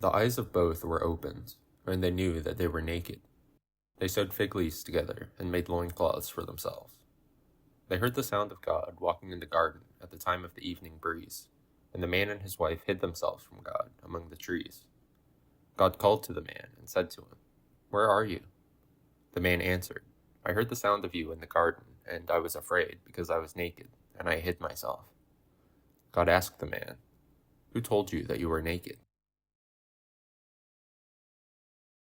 The eyes of both were opened, and they knew that they were naked. They sewed fig leaves together and made loincloths for themselves. They heard the sound of God walking in the garden at the time of the evening breeze, and the man and his wife hid themselves from God among the trees. God called to the man and said to him, "Where are you?" The man answered, "I heard the sound of you in the garden, and I was afraid because I was naked, and I hid myself." God asked the man, "Who told you that you were naked?"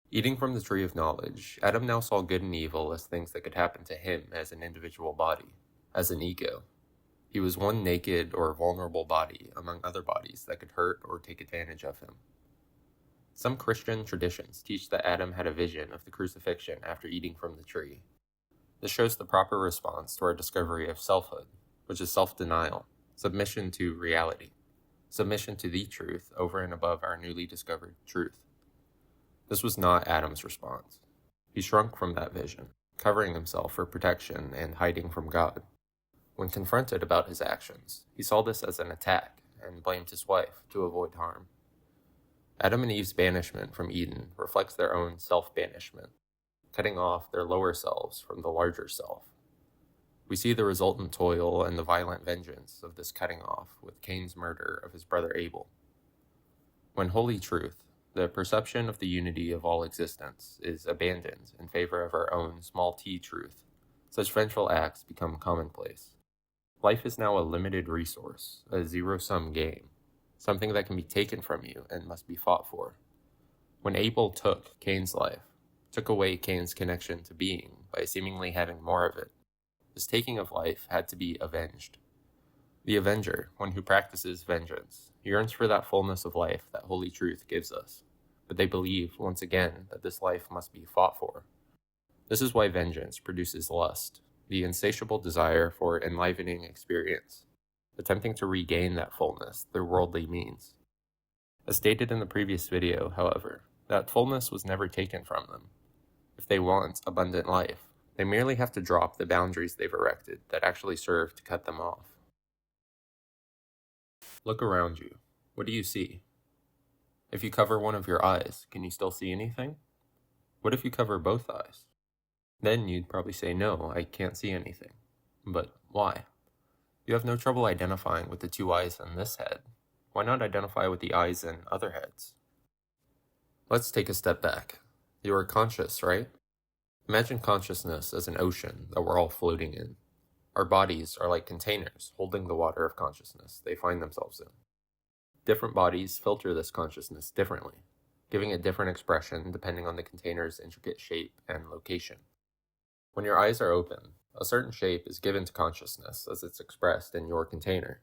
Eating from the tree of knowledge, Adam now saw good and evil as things that could happen to him as an individual body, as an ego. He was one naked or vulnerable body among other bodies that could hurt or take advantage of him. Some Christian traditions teach that Adam had a vision of the crucifixion after eating from the tree. This shows the proper response to our discovery of selfhood, which is self-denial, submission to reality, submission to the truth over and above our newly discovered truth. This was not Adam's response. He shrunk from that vision, covering himself for protection and hiding from God. When confronted about his actions, he saw this as an attack and blamed his wife to avoid harm. Adam and Eve's banishment from Eden reflects their own self-banishment, cutting off their lower selves from the larger self. We see the resultant toil and the violent vengeance of this cutting off with Cain's murder of his brother Abel. When holy truth, the perception of the unity of all existence, is abandoned in favor of our own small t truth, such vengeful acts become commonplace. Life is now a limited resource, a zero-sum game, something that can be taken from you and must be fought for. When Abel took Cain's life, took away Cain's connection to being by seemingly having more of it, this taking of life had to be avenged. The avenger, one who practices vengeance, yearns for that fullness of life that holy truth gives us, but they believe, once again, that this life must be fought for. This is why vengeance produces lust, the insatiable desire for enlivening experience, attempting to regain that fullness through worldly means. As stated in the previous video, however, that fullness was never taken from them. If they want abundant life, they merely have to drop the boundaries they've erected that actually serve to cut them off. Look around you. What do you see? If you cover one of your eyes, can you still see anything? What if you cover both eyes? Then you'd probably say, "No, I can't see anything." But why? You have no trouble identifying with the two eyes in this head. Why not identify with the eyes in other heads? Let's take a step back. You are conscious, right? Imagine consciousness as an ocean that we're all floating in. Our bodies are like containers holding the water of consciousness they find themselves in. Different bodies filter this consciousness differently, giving it different expression depending on the container's intricate shape and location. When your eyes are open, a certain shape is given to consciousness as it's expressed in your container.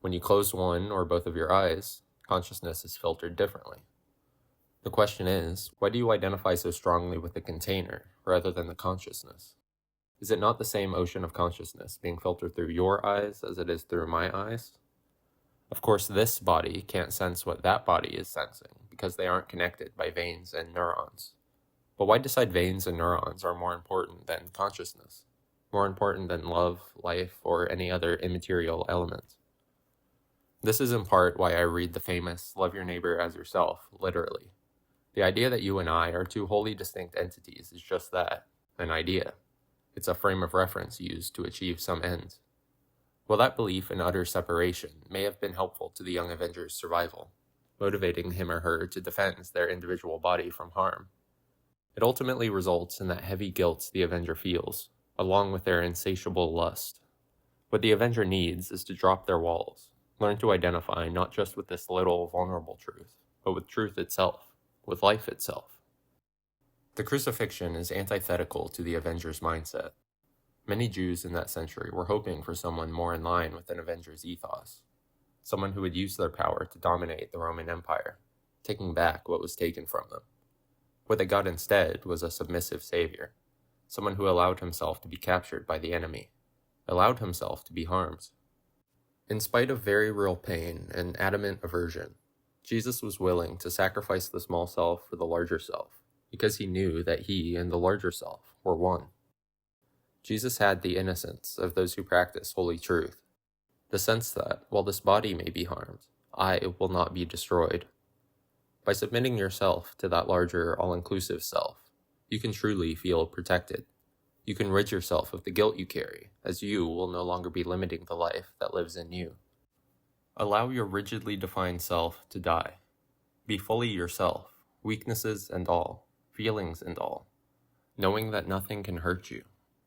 When you close one or both of your eyes, consciousness is filtered differently. The question is, why do you identify so strongly with the container rather than the consciousness? Is it not the same ocean of consciousness being filtered through your eyes as it is through my eyes? Of course, this body can't sense what that body is sensing because they aren't connected by veins and neurons. But why decide veins and neurons are more important than consciousness? More important than love, life, or any other immaterial element? This is in part why I read the famous "love your neighbor as yourself" literally. The idea that you and I are two wholly distinct entities is just that, an idea. It's a frame of reference used to achieve some end. While that belief in utter separation may have been helpful to the young Avenger's survival, motivating him or her to defend their individual body from harm, it ultimately results in that heavy guilt the Avenger feels, along with their insatiable lust. What the Avenger needs is to drop their walls, learn to identify not just with this little vulnerable truth, but with truth itself, with life itself. The crucifixion is antithetical to the Avenger's mindset. Many Jews in that century were hoping for someone more in line with an Avenger's ethos, someone who would use their power to dominate the Roman Empire, taking back what was taken from them. What they got instead was a submissive savior, someone who allowed himself to be captured by the enemy, allowed himself to be harmed. In spite of very real pain and adamant aversion, Jesus was willing to sacrifice the small self for the larger self, because he knew that he and the larger self were one. Jesus had the innocence of those who practice holy truth, the sense that, while this body may be harmed, I will not be destroyed. By submitting yourself to that larger, all-inclusive self, you can truly feel protected. You can rid yourself of the guilt you carry, as you will no longer be limiting the life that lives in you. Allow your rigidly defined self to die. Be fully yourself, weaknesses and all, feelings and all, knowing that nothing can hurt you,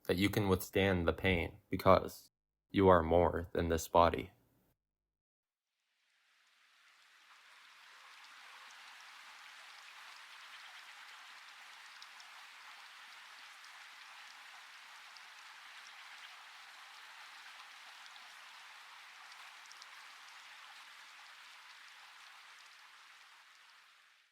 that you can withstand the pain because you are more than this body.